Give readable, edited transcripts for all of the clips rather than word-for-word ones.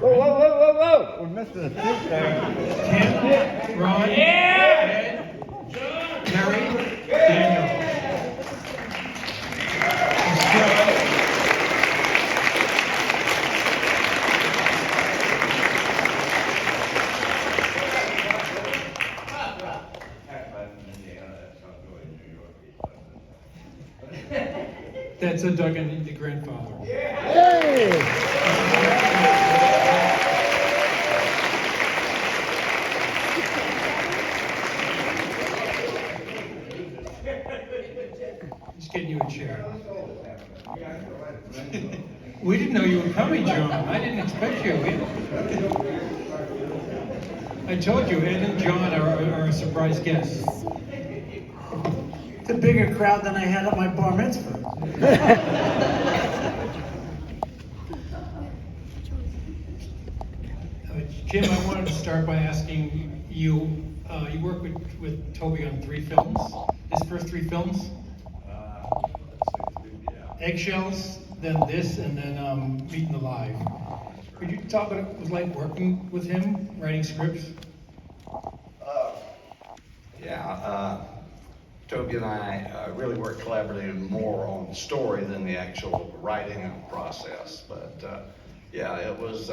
Whoa, whoa, whoa, whoa, whoa! We're missing a seat there. Kim, Ron, Ed, Teri, Daniel. That's a Dugan, the grandfather. Hey! Just getting you a chair. We didn't know you were coming, John. I didn't expect you. I told you, Ed and John are a surprise guest. It's a bigger crowd than I had at my bar mitzvah. Jim, I wanted to start by asking you, you worked with Tobe on 3 films, his first 3 films? Eggshells, then this, and then Meeting Alive. Could you talk about what it was like working with him, writing scripts? Tobe and I really worked collaboratively more on the story than the actual writing process. But it was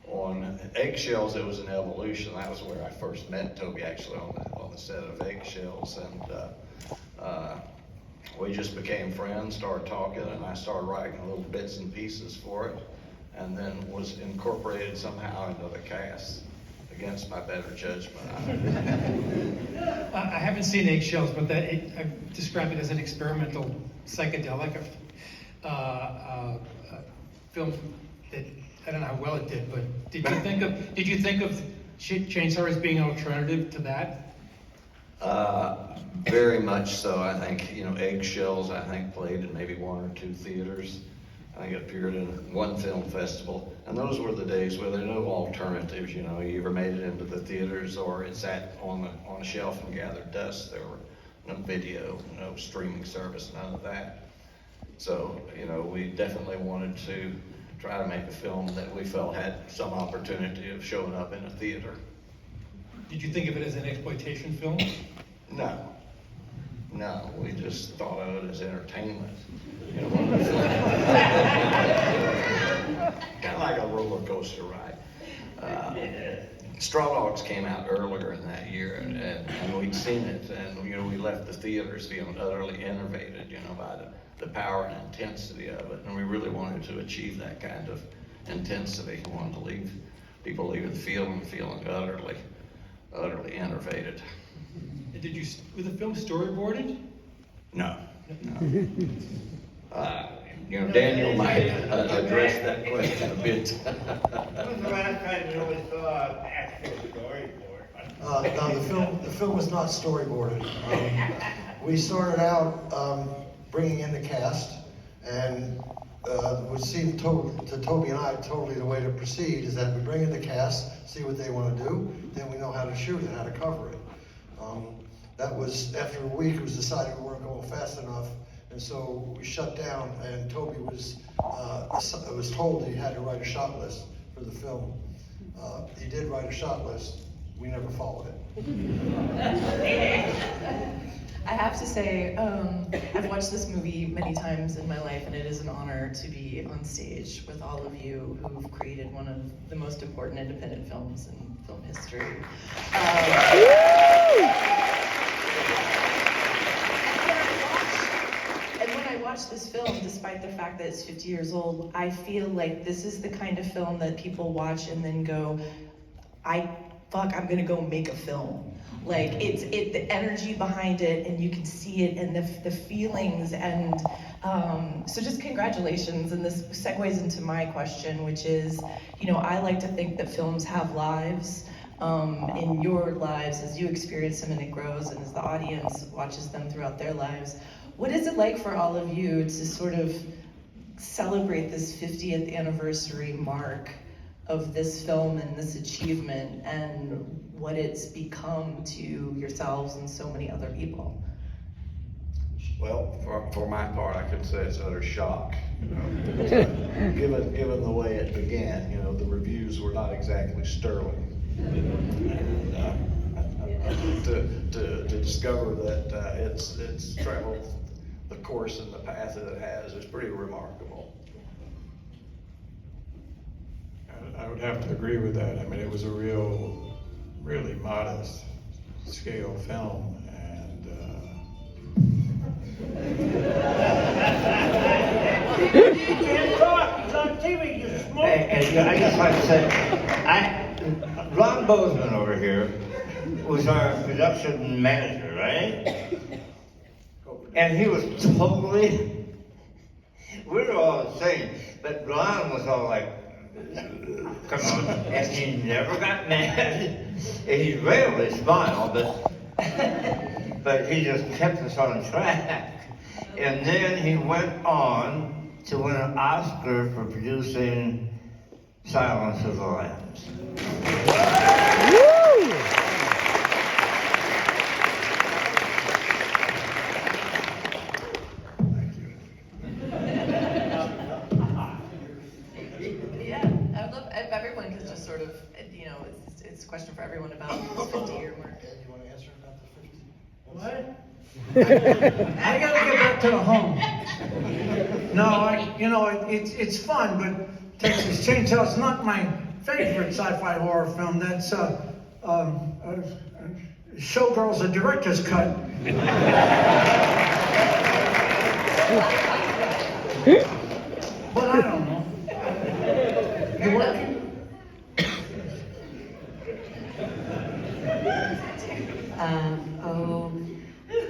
on Eggshells. It was an evolution. That was where I first met Tobe, actually on the set of Eggshells, and we just became friends, started talking, and I started writing little bits and pieces for it, and then was incorporated somehow into the cast against my better judgment. I haven't seen Eggshells, but I describe it as an experimental psychedelic film that I don't know how well it did, but did you think of Chainsaw as being an alternative to that? Very much so. I think, Eggshells, I think, played in maybe 1 or 2 theaters. I think it appeared in 1 film festival. And those were the days where there were no alternatives, you either made it into the theaters or it sat on a shelf and gathered dust. There were no video, no streaming service, none of that. So, we definitely wanted to try to make a film that we felt had some opportunity of showing up in a theater. Did you think of it as an exploitation film? No, we just thought of it as entertainment. Kind of like a roller coaster ride. Straw Dogs came out earlier in that year, and we'd seen it, and we left the theaters feeling utterly enervated, by the power and intensity of it, and we really wanted to achieve that kind of intensity. We wanted to leave people leaving the film feeling utterly enervated. Was the film storyboarded? No. Daniel might address that question a bit. When was the last time you really saw an actual storyboard? No, the film was not storyboarded. We started out bringing in the cast, and we see to Tobe and I, totally the way to proceed is that we bring in the cast, see what they want to do, then we know how to shoot it, how to cover it. That was, after a week, it was decided we weren't going fast enough, and so we shut down, and Tobe was told that he had to write a shot list for the film. He did write a shot list. We never followed it. I have to say, I've watched this movie many times in my life, and it is an honor to be on stage with all of you who've created one of the most important independent films in film history. And when I watch this film, despite the fact that it's 50 years old, I feel like this is the kind of film that people watch and then go, I'm gonna go make a film. Like the energy behind it, and you can see it, and the feelings, and so just congratulations. And this segues into my question, which is, I like to think that films have lives. In your lives, as you experience them and it grows, and as the audience watches them throughout their lives. What is it like for all of you to sort of celebrate this 50th anniversary mark of this film and this achievement, and what it's become to yourselves and so many other people? Well, for my part, I could say it's utter shock. Given the way it began, the exactly sterling. And, to discover that it's traveled the course and the path that it has is pretty remarkable. I would have to agree with that. I mean, it was a really modest scale film, and You can't talk, he's on TV, you smoke. And I just like to say, Ron Bozman over here was our production manager, right? And he was totally, we were all the same, but Ron was all like, come on, and he never got mad. He rarely smiled, but he just kept us on track. And then he went on to win an Oscar for producing Silence of the Lambs. Yeah, I would love if everyone could just sort of, you know, it's a question for everyone about this 50-year mark. Ed, you want to answer about the 50? What? I gotta get back to the home. No, it's fun, but Texas Chainsaw is not my favorite sci-fi horror film. That's Showgirls, a director's cut. But I don't know. You working?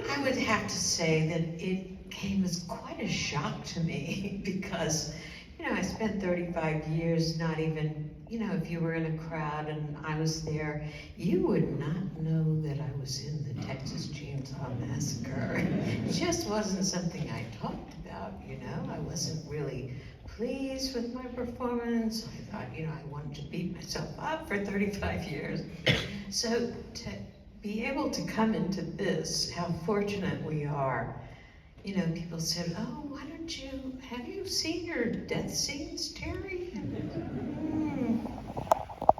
I would have to say that it came as quite a shock to me because, you know, I spent 35 years not even, you know, if you were in a crowd and I was there, you would not know that I was in the Texas Chainsaw Massacre. It just wasn't something I talked about, you know. I wasn't really pleased with my performance. I thought, you know, I wanted to beat myself up for 35 years. So to be able to come into this, how fortunate we are. You know, people said, oh, why don't you, have you seen your death scenes, Teri?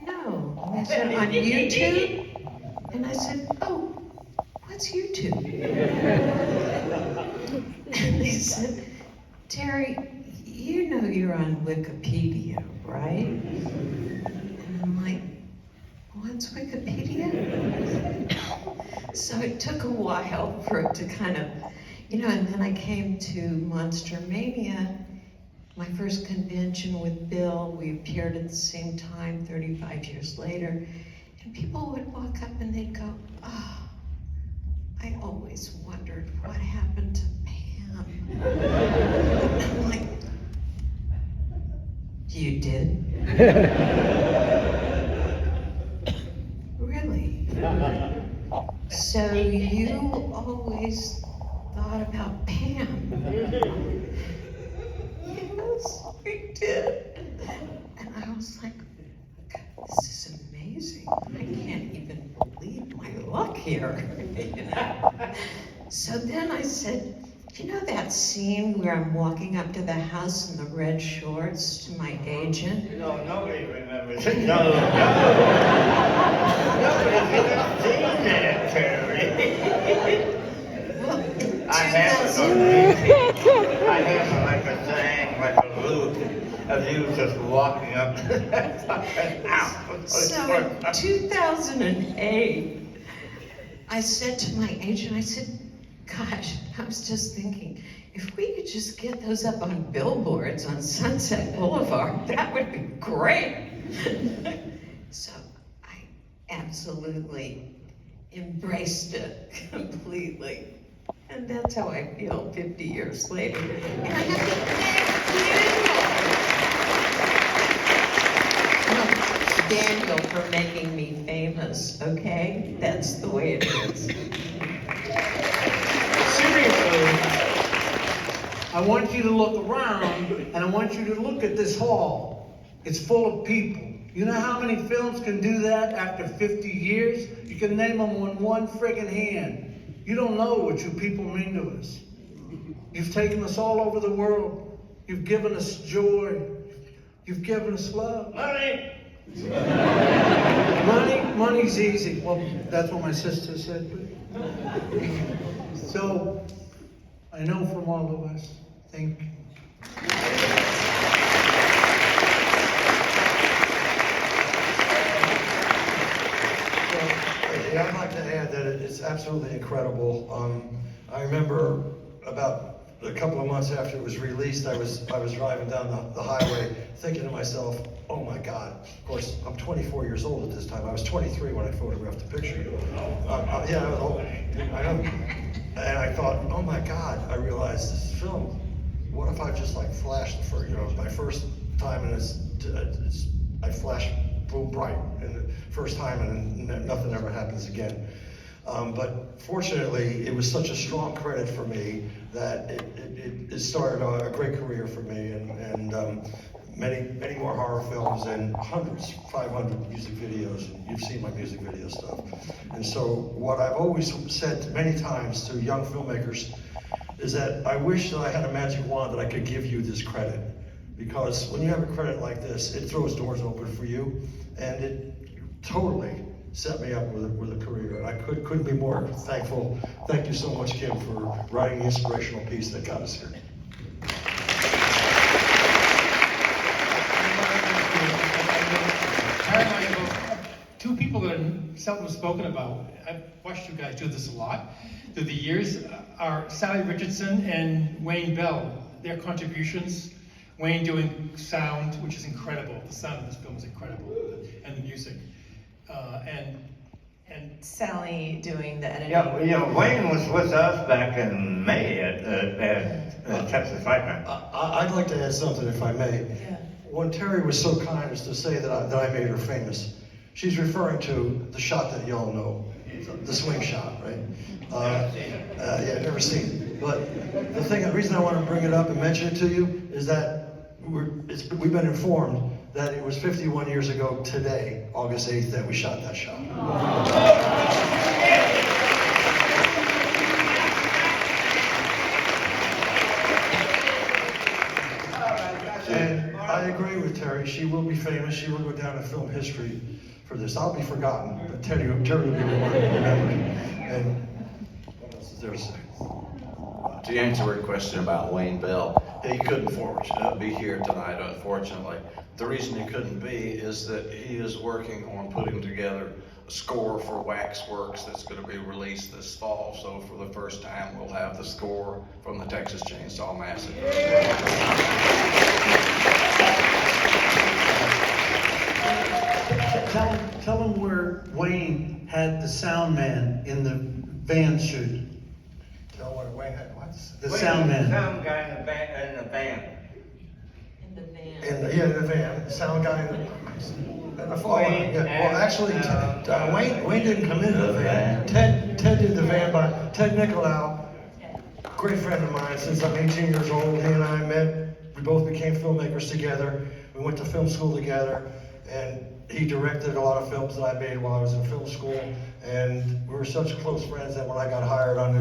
No. And they said, on YouTube? And I said, oh, what's YouTube? And they said, Teri, you know you're on Wikipedia, right? And I'm like, what's Wikipedia? So it took a while for it to kind of, you know, and then I came to Monster Mania, my first convention with Bill. We appeared at the same time 35 years later, and people would walk up and they'd go, oh, I always wondered what happened to Pam. And I'm like, you did? Really? So you always thought about Pam? Yes, we did. And I was like, God, this is amazing. I can't even believe my luck here. You know? So then I said, you know that scene where I'm walking up to the house in the red shorts to my agent? No, nobody remembers it. No. Nobody's even seen that, Teri. Well, I have it on repeat. I have like a thing, like a loop of you just walking up to that fucking house. So in 2008, I said to my agent, I said, gosh, I was just thinking, if we could just get those up on billboards on Sunset Boulevard, that would be great. So I absolutely embraced it completely. And that's how I feel 50 years later. And I have to thank Daniel for making me famous, okay? That's the way it is. Seriously, I want you to look around and I want you to look at this hall. It's full of people. You know how many films can do that after 50 years? You can name them on one friggin' hand. You don't know what you people mean to us. You've taken us all over the world. You've given us joy. You've given us love. Money! Money's easy. Well, that's what my sister said. So, I know from all of us, thank you. Yeah, I'd like to add that it's absolutely incredible. I remember about a couple of months after it was released, I was driving down the highway thinking to myself, oh my God. Of course, I'm 24 years old at this time. I was 23 when I photographed the picture. Yeah, I was old. I know. And I thought, oh my God, I realized this film. What if I just like flashed for, my first time and I flashed boom bright and the first time and nothing ever happens again. But fortunately, it was such a strong credit for me that it started a great career for me and many more horror films and hundreds, 500 music videos. You've seen my music video stuff. And so what I've always said many times to young filmmakers is that I wish that I had a magic wand that I could give you this credit. Because when you have a credit like this, it throws doors open for you, and it totally set me up with a career. And I couldn't be more thankful. Thank you so much, Kim, for writing the inspirational piece that got us here. Two people that are seldom spoken about. I've watched you guys do this a lot through the years, are Sally Richardson and Wayne Bell. Their contributions, Wayne doing sound, which is incredible. The sound of this film is incredible, and the music. And Sally doing the editing. Yeah, Wayne was with us back in May at Texas Fight Night. I'd like to add something, if I may. Yeah. When Teri was so kind as to say that I made her famous, she's referring to the shot that y'all know, the swing shot, right? Yeah, never seen it. But the reason I want to bring it up and mention it to you is that we've been informed that it was 51 years ago today, August 8th, that we shot that shot. And I agree with Teri. She will be famous. She will go down in film history for this. I'll be forgotten, but Teri will be remembered. And what else is there to say? To answer your question about Wayne Bell, he couldn't be here tonight, unfortunately. The reason he couldn't be is that he is working on putting together a score for Waxworks that's going to be released this fall. So for the first time, we'll have the score from the Texas Chainsaw Massacre. Tell them where Wayne had the sound man in the van shoot. Tell what Wayne had. What? The sound man. Sound guy in the van. In the van. In the van. The sound guy in the fall. Wayne Yeah. Well, actually, Wayne didn't come into the van. Ted did the van by Ted Nicolau, great friend of mine since I'm 18 years old. He and I met. We both became filmmakers together. We went to film school together, and he directed a lot of films that I made while I was in film school, and we were such close friends that when I got hired on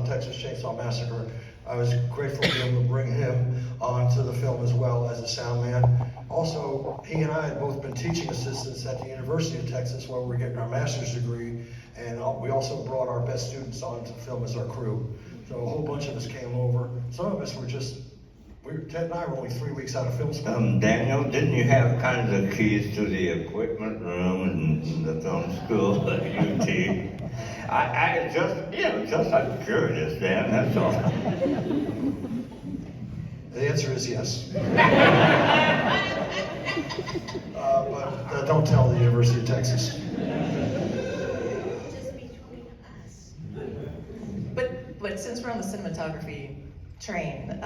Texas Chainsaw Massacre, I was grateful to be able to bring him onto the film as well as a sound man. Also, he and I had both been teaching assistants at the University of Texas where we were getting our master's degree, and we also brought our best students onto the film as our crew. So a whole bunch of us came over. Some of us were Ted and I were only 3 weeks out of film school. Daniel, didn't you have kind of the keys to the equipment room in the film school at UT? I just I'm curious, Dan, that's all. The answer is yes. But don't tell the University of Texas. But since we're on the cinematography train,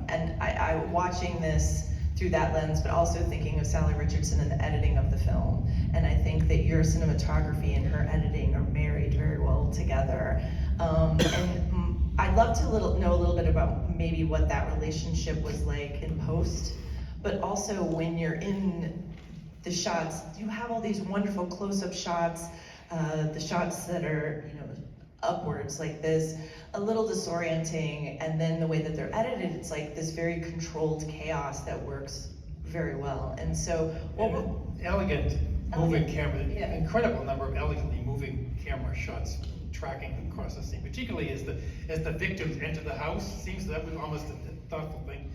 and I watching this through that lens, but also thinking of Sally Richardson and the editing of the film, and I think that your cinematography and her editing are married very well together. And I'd love to know a little bit about maybe what that relationship was like in post, but also when you're in the shots, you have all these wonderful close-up shots, the shots that are, upwards like this, a little disorienting, and then the way that they're edited, it's like this very controlled chaos that works very well. And so, well, Elegant moving camera, yeah. incredible number of elegantly moving camera shots tracking across the scene, particularly as the victims enter the house. Seems that was almost a thoughtful thing.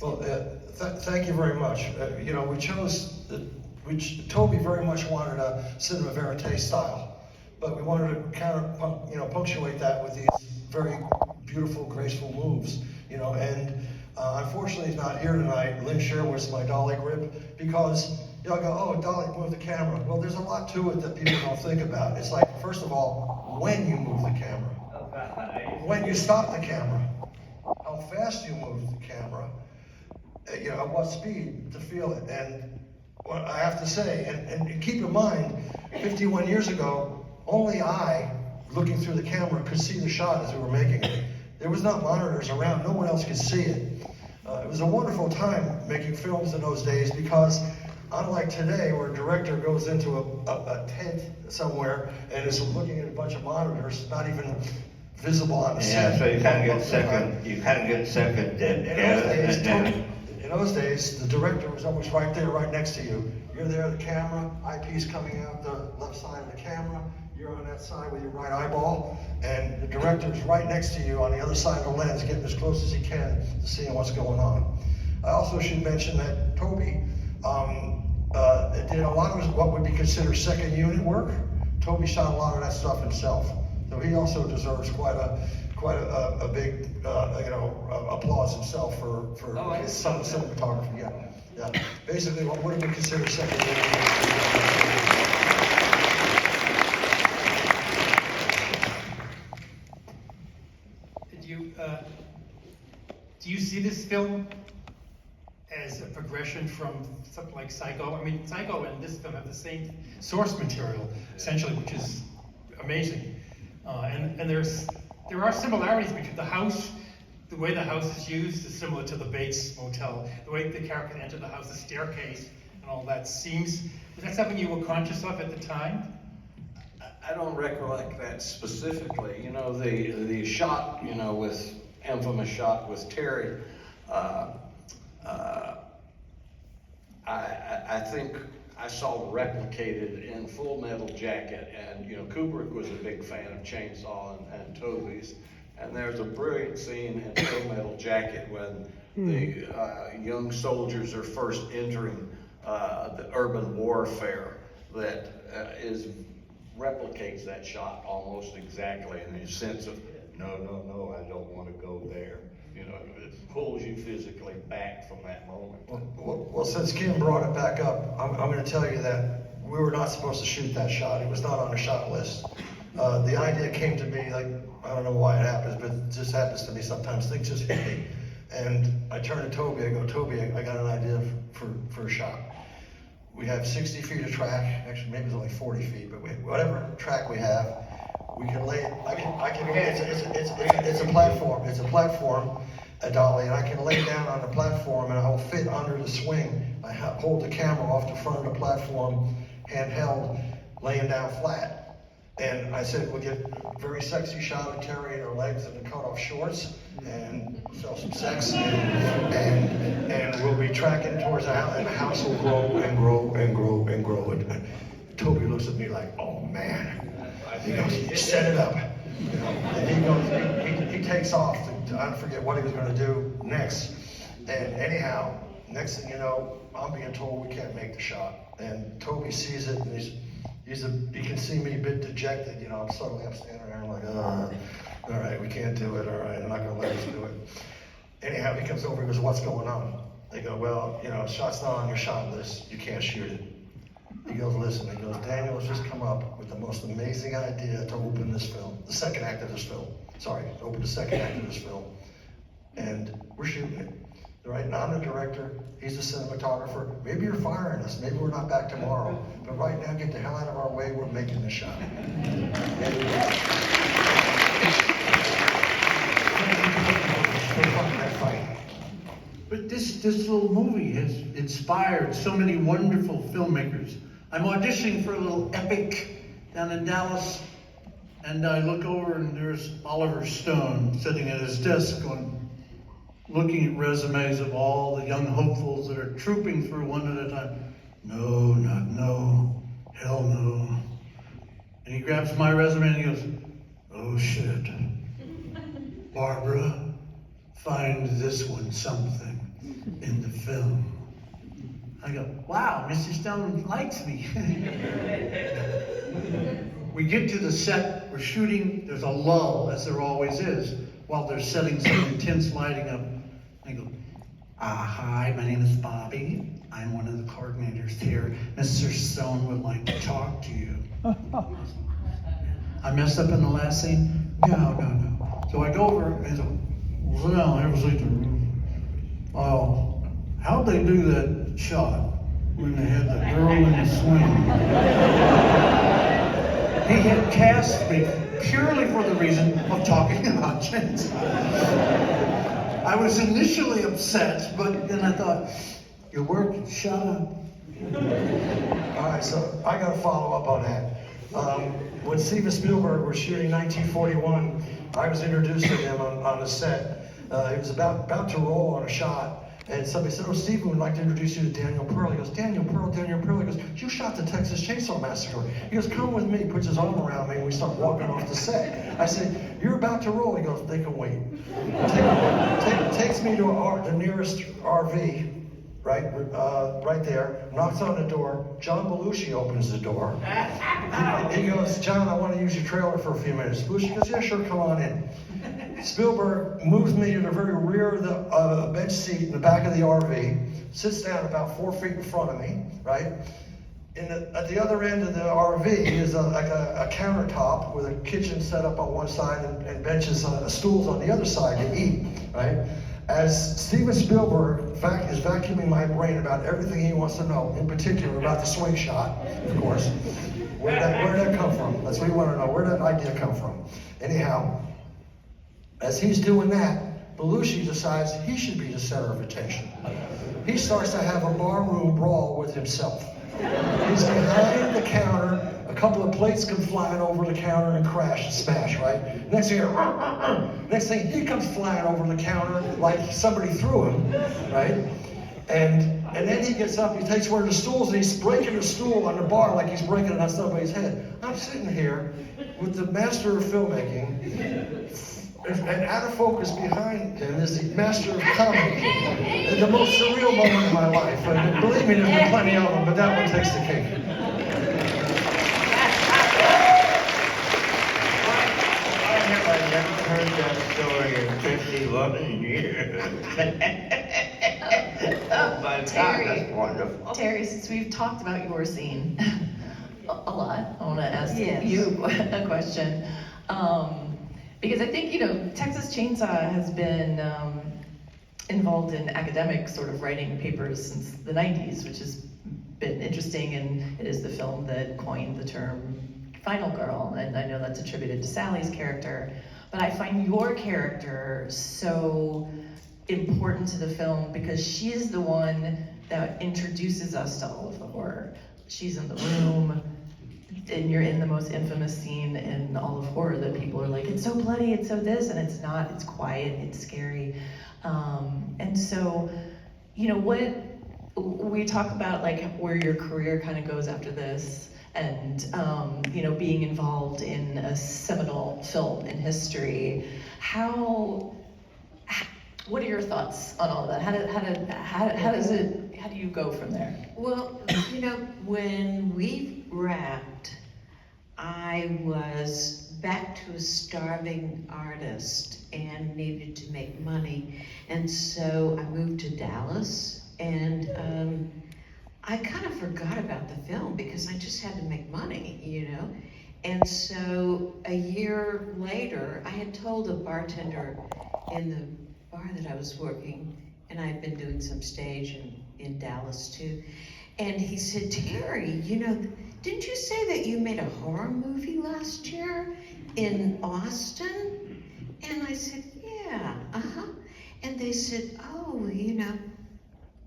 Well, thank you very much. You know, we chose, Tobe very much wanted a cinema verite style, but we wanted to punctuate that with these very beautiful, graceful moves, you know, and unfortunately he's not here tonight. Lynn Sherwood's my dolly grip, because y'all go, oh, dolly, move the camera. Well, there's a lot to it that people don't think about. It's like, first of all, when you move the camera, when you stop the camera, how fast you move the camera, you know, at what speed to feel it. And what I have to say, and keep in mind, 51 years ago, only I, looking through the camera, could see the shot as we were making it. There was not monitors around, no one else could see it. It was a wonderful time making films in those days, because unlike today, where a director goes into a tent somewhere and is looking at a bunch of monitors, not even visible on the set. Yeah, so you kind of get second. In those days, the director was always right there, right next to you. You're there, the camera, eyepiece coming out the left side of the camera. You're on that side with your right eyeball, and the director is right next to you on the other side of the lens, getting as close as he can to seeing what's going on. I also should mention that Tobe did a lot of what would be considered second unit work. Tobe shot a lot of that stuff himself, so he also deserves quite a big applause himself for his cinematography. Yeah. Basically, what would be considered second unit work. Do you see this film as a progression from something like Psycho? I mean, Psycho and this film have the same source material, essentially, which is amazing. And there are similarities between the house. The way the house is used is similar to the Bates Motel. The way the character entered the house, the staircase, and all that was that something you were conscious of at the time? I don't recollect that specifically. You know, the shot, you know, with infamous shot with Teri, I think I saw replicated in Full Metal Jacket, and you know, Kubrick was a big fan of Chainsaw and Tobe's, and there's a brilliant scene in Full Metal Jacket when the young soldiers are first entering the urban warfare that replicates that shot almost exactly, in the sense of no, I don't want to go there. You know, it pulls you physically back from that moment. Well, since Kim brought it back up, I'm going to tell you that we were not supposed to shoot that shot. It was not on the shot list. The idea came to me, like, I don't know why it happens, but it just happens to me sometimes. Things just hit me. And I turn to Tobe, I go, Tobe, I got an idea for a shot. We have 60 feet of track, actually maybe it's only 40 feet, but whatever track we have, we can lay it, it's a platform, a dolly, and I can lay down on the platform and I'll fit under the swing. I hold the camera off the front of the platform, handheld, laying down flat. And I said, we'll get a very sexy shot of Teri and her legs in the cut-off shorts, and sell some sex, and we'll be tracking towards the house, and the house will grow and grow and grow and grow. And Tobe looks at me like, oh man. He goes, set it up. You know, and he goes, he takes off. I forget what he was going to do next. And anyhow, next thing you know, I'm being told we can't make the shot. And Tobe sees it, and he can see me a bit dejected. You know, I'm standing there, I'm like, all right, we can't do it. All right, I'm not going to let us do it. Anyhow, he comes over and goes, what's going on? They go, well, you know, shot's not on your shot list. You can't shoot it. He goes, listen, he goes, Daniel has just come up with the most amazing idea to open this film, the second act of this film. Sorry, to open the second act of this film. And we're shooting it. Right now, I'm the director, he's the cinematographer. Maybe you're firing us, maybe we're not back tomorrow. But right now, get the hell out of our way, we're making the shot. But this little movie has inspired so many wonderful filmmakers. I'm auditioning for a little epic down in Dallas, and I look over and there's Oliver Stone sitting at his desk going, looking at resumes of all the young hopefuls that are trooping through one at a time. No, not no, hell no. And he grabs my resume and he goes, oh shit. Barbara, find this one something in the film. I go, wow, Mr. Stone likes me. We get to the set, we're shooting, there's a lull, as there always is, while they're setting some intense lighting up. I go, hi, my name is Bobby. I'm one of the coordinators here. Mr. Stone would like to talk to you. I messed up in the last scene? No. So I go over and go, well, have a seat. Oh, how'd they do that shot when they had the girl in the swing? He had cast me purely for the reason of talking about James. I was initially upset, but then I thought, you're working, shut up. All right, so I got to follow up on that. When Steven Spielberg was shooting 1941, I was introduced to him on the set. He was about to roll on a shot, and somebody said, oh, Steven would like to introduce you to Daniel Pearl. He goes, Daniel Pearl. He goes, you shot the Texas Chainsaw Massacre. He goes, come with me. He puts his arm around me, and we start walking off the set. I said, you're about to roll. He goes, they can wait. Takes me to the nearest RV. Right there, knocks on the door. John Belushi opens the door. He goes, John, I want to use your trailer for a few minutes. Belushi goes, yeah, sure, come on in. Spielberg moves me to the very rear of the bench seat in the back of the RV, sits down about 4 feet in front of me, right? At the other end of the RV is like a countertop with a kitchen set up on one side and benches, stools on the other side to eat, right? As Steven Spielberg is vacuuming my brain about everything he wants to know, in particular about the swing shot, of course. Where did that come from? That's what we want to know. Where did that idea come from? Anyhow, as he's doing that, Belushi decides he should be the center of attention. He starts to have a barroom brawl with himself. He's behind the counter. A couple of plates come flying over the counter and crash and smash, right? Next thing, he comes flying over the counter like somebody threw him, right? And then he gets up, he takes one of the stools, and he's breaking the stool on the bar like he's breaking it on somebody's head. I'm sitting here with the master of filmmaking, and out of focus behind him is the master of comedy. The most surreal moment of my life. And believe me, there's been plenty of them, but that one takes the cake. I never heard that story in 51 years. Oh my God, that's wonderful. Teri, since we've talked about your scene a lot, I want to ask Yes. you a question. Because I think, Texas Chainsaw has been involved in academic sort of writing papers since the 90s, which has been interesting, and it is the film that coined the term Final Girl, and I know that's attributed to Sally's character, but I find your character so important to the film because she is the one that introduces us to all of the horror. She's in the room, and you're in the most infamous scene in all of horror that people are like, it's so bloody, it's so this, and it's not, it's quiet, it's scary. And so, what we talk about, like where your career kind of goes after this, and being involved in a seminal film in history. What are your thoughts on all of that? How do you go from there? Well, when we wrapped, I was back to a starving artist and needed to make money. And so I moved to Dallas, and I kind of forgot about the film because I just had to make money, And so a year later, I had told a bartender in the bar that I was working, and I had been doing some stage in Dallas too, and he said, Teri, didn't you say that you made a horror movie last year in Austin? And I said, yeah, And they said, oh,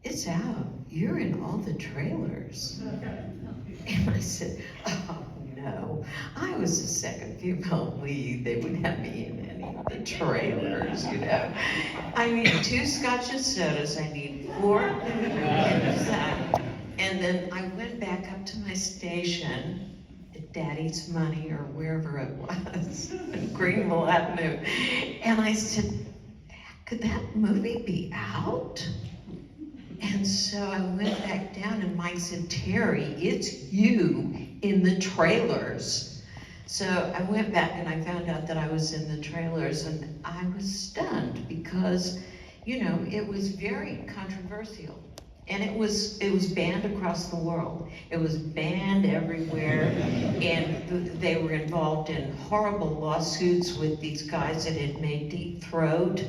it's out. You're in all the trailers. And I said, oh no, I was the second female lead. They wouldn't have me in the trailers, you know. I need 2 scotch and sodas, I need 4 and then I went back up to my station at Daddy's Money or wherever it was, Greenville Avenue, and I said, could that movie be out? And so I went back down and Mike said, Teri, it's you in the trailers. So I went back and I found out that I was in the trailers, and I was stunned because, you know, it was very controversial. And it was banned across the world. It was banned everywhere, and they were involved in horrible lawsuits with these guys that had made Deep Throat.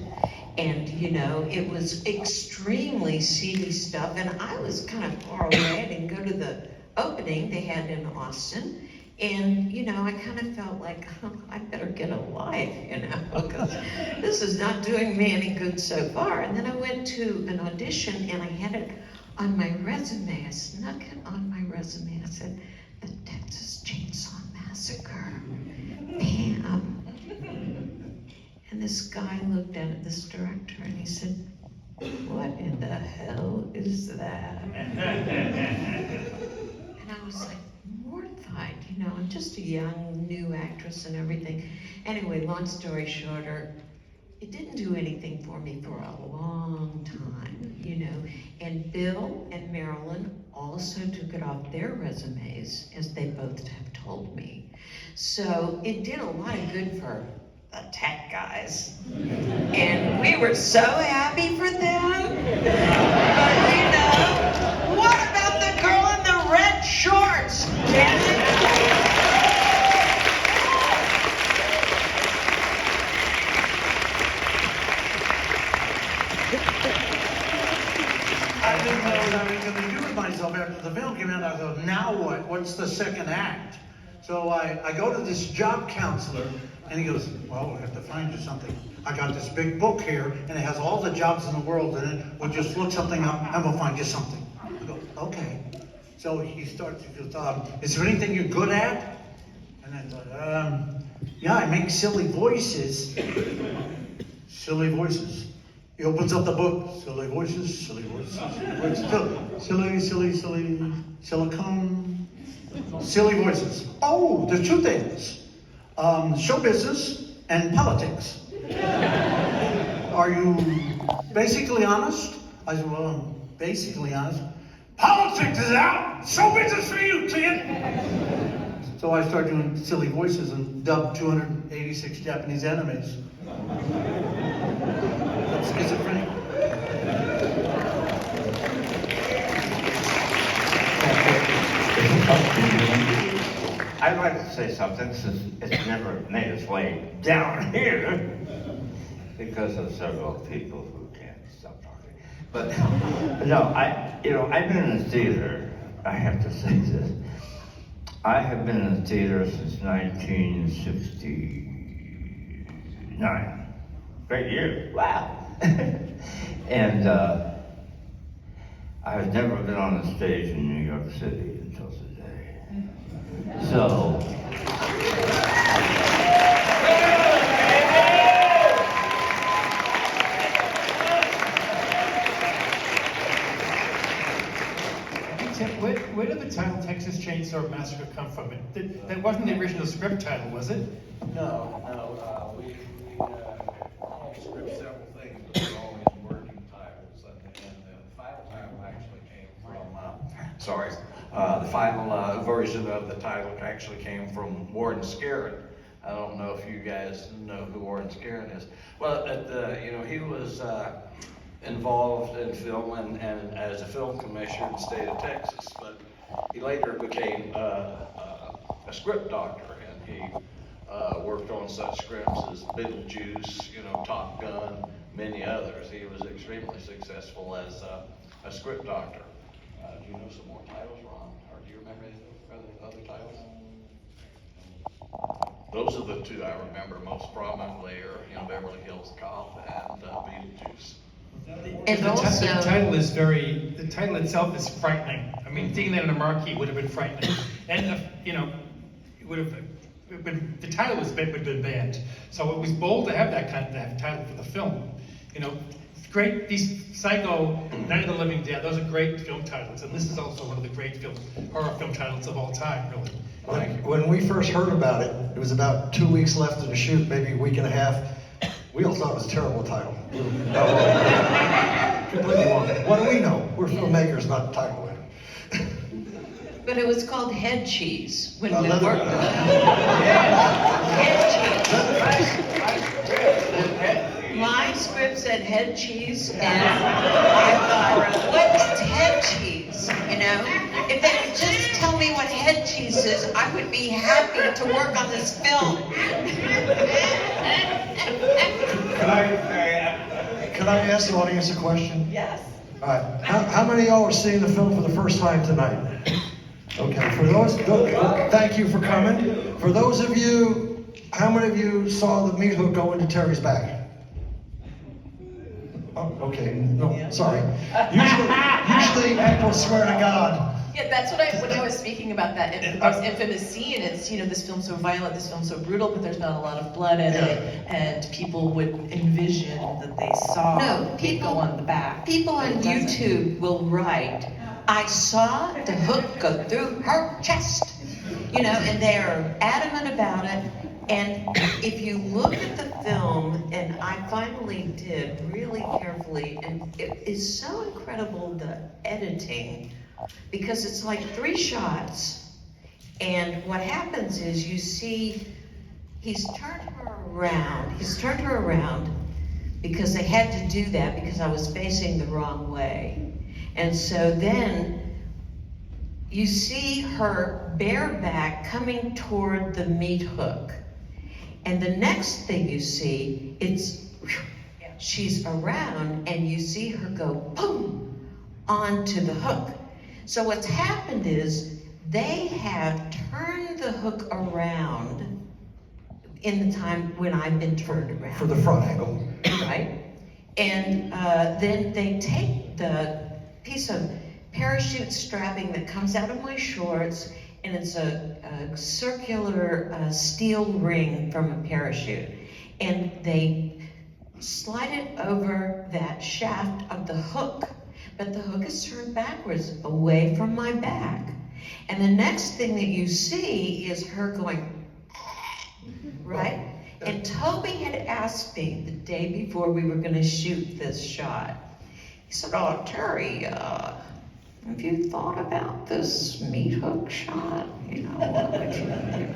And, you know, it was extremely seedy stuff. And I was kind of far away. I didn't go to the opening they had in Austin. And, you know, I kind of felt like, oh, I better get a life, you know, because this is not doing me any good so far. And then I went to an audition and I had it on my resume. I snuck it on my resume. I said, the Texas Chainsaw Massacre. Bam. And this guy looked at it, this director, and he said, what in the hell is that? And I was like, mortified, you know, I'm just a young, new actress and everything. Anyway, long story shorter, it didn't do anything for me for a long time, you know. And Bill and Marilyn also took it off their resumes, as they both have told me. So it did a lot of good for the tech guys. And we were so happy for them. But you know, what about the girl in the red shorts, damn it? I didn't know what I was going to do with myself after the film came out. I thought, now what? What's the second act? So I go to this job counselor, and he goes, well, we'll have to find you something. I got this big book here, and it has all the jobs in the world in it. We'll just look something up, and we'll find you something. I go, okay. So he goes, is there anything you're good at? And I thought, yeah, I make silly voices. Silly voices. He opens up the book, silly voices, silly voices, silly, silicone, silly voices. Oh, there's 2 things, show business and politics. Are you basically honest? I said, well, I'm basically honest. Politics is out, show business for you, kid. So I started doing silly voices and dubbed 286 Japanese animes. Schizophrenic. I'd like to say something since it's never made its way down here because of several people who can't stop talking. But no, I've been in the theater. I have to say this. I have been in the theater since 1969. Great year. Wow. And I've never been on a stage in New York City until today. So, Where did the title Texas Chainsaw Massacre come from? That wasn't the original script title, was it? No, we script several things, but they're always working titles, and the final title actually came from, the final version of the title actually came from Warren Scarron. I don't know if you guys know who Warren Scarron is. Well, he was involved in film and as a film commissioner in the state of Texas, but he later became a script doctor, and he worked on such scripts as Beetlejuice, Top Gun, many others. He was extremely successful as a script doctor. Do you know some more titles, Ron? Or do you remember any other titles? Those are the 2 I remember most prominently are, Beverly Hills Cop and Beetlejuice. And The also, the title itself is frightening. I mean, seeing that in a marquee would have been frightening. And, it would have when the title was been banned. So it was bold to have that kind of title for the film. You know, it's great. These Psycho, Night of the Living Dead, those are great film titles, and this is also one of the great horror film titles of all time, really. When we first heard about it, it was about 2 weeks left of the shoot, maybe a week and a half. We all thought it was a terrible title. Completely wrong. What do we know? We're filmmakers, not title writers. But it was called Head Cheese when we Leather- worked on it. Head Cheese. My script said Head Cheese, and I thought, what is Head Cheese? You know, if they would just tell me what Head Cheese is, I would be happy to work on this film. Can I ask the audience a question? Yes. All right. How many of y'all are seeing the film for the first time tonight? Okay. For those, thank you for coming. For those of you, how many of you saw the meat hook go into Terry's back? Oh, okay. No, sorry. Usually people swear to God. Yeah, that's what when I was speaking about that most infamous scene, it's, you know, this film's so violent, this film's so brutal, but there's not a lot of blood in it, and people would envision that they saw it go on the back. People on YouTube will write, I saw the hook go through her chest, you know, and they're adamant about it. And if you look at the film, and I finally did really carefully, and it is so incredible, the editing, because it's like 3 shots, and what happens is you see he's turned her around because they had to do that because I was facing the wrong way. And so then you see her bare back coming toward the meat hook. And the next thing you see, she's around, and you see her go boom onto the hook. So what's happened is they have turned the hook around in the time when I've been turned around. For the front angle. Right? And then they take the piece of parachute strapping that comes out of my shorts, and it's a circular steel ring from a parachute. And they slide it over that shaft of the hook, but the hook is turned backwards away from my back. And the next thing that you see is her going, right? And Tobe had asked me the day before we were gonna shoot this shot. He said, oh, Teri, have you thought about this meat hook shot? You know, what would you do?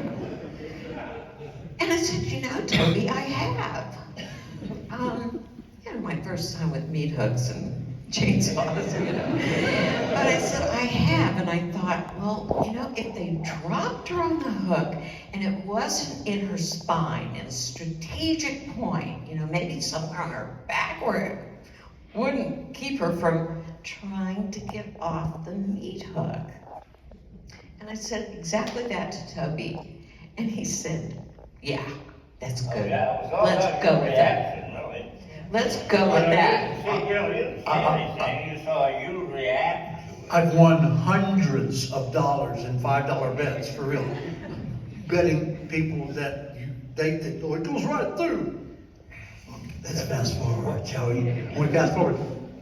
And I said, you know, Tobe, I have. You know, my first time with meat hooks and chainsaws, you know. But I said, I have, and I thought, well, you know, if they dropped her on the hook and it wasn't in her spine, in a strategic point, you know, maybe somewhere on her back where it wouldn't keep her from trying to get off the meat hook. And I said exactly that to Tobe, and he said, yeah, that's good. Oh, yeah, it was all Let's about go your with that. reaction, really. Let's go with that. You didn't see anything, you saw you react to it. I've won hundreds of dollars in $5 bets, for real. Betting people that they think, oh, it goes right through. Let's fast forward, Joey. We fast forward.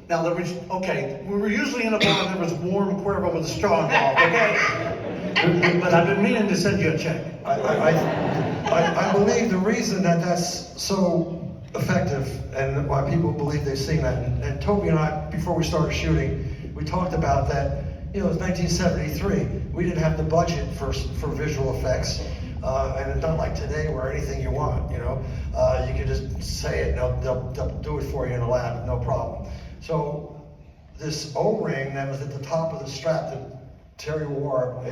Now, there was, okay, we were usually in a bar and there was warm Cuervo with a straw involved, okay? But I've been meaning to send you a check. I believe the reason that that's so effective and why people believe they've seen that, and Tobe and I, before we started shooting, we talked about that, you know, it was 1973. We didn't have the budget for visual effects. And it's not like today where anything you want, you know. You can just say it and they'll do it for you in a lab, no problem. So this O-ring that was at the top of the strap that Teri wore,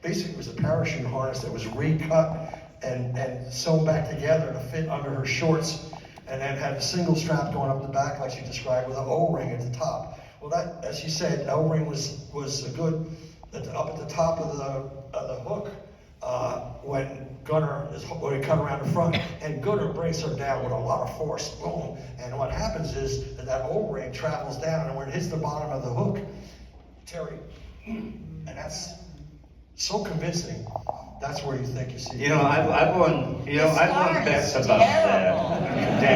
basically it was a parachute harness that was recut and sewn back together to fit under her shorts, and then had a single strap going up the back like she described with an O-ring at the top. Well, that, as she said, O-ring was a good, up at the top of the hook. When we cut around the front, and Gunner brings her down with a lot of force, boom. And what happens is that O-ring travels down, and when it hits the bottom of the hook, Teri, and that's so convincing That's where you think you see. You know, I've won The scar bets is about terrible. that.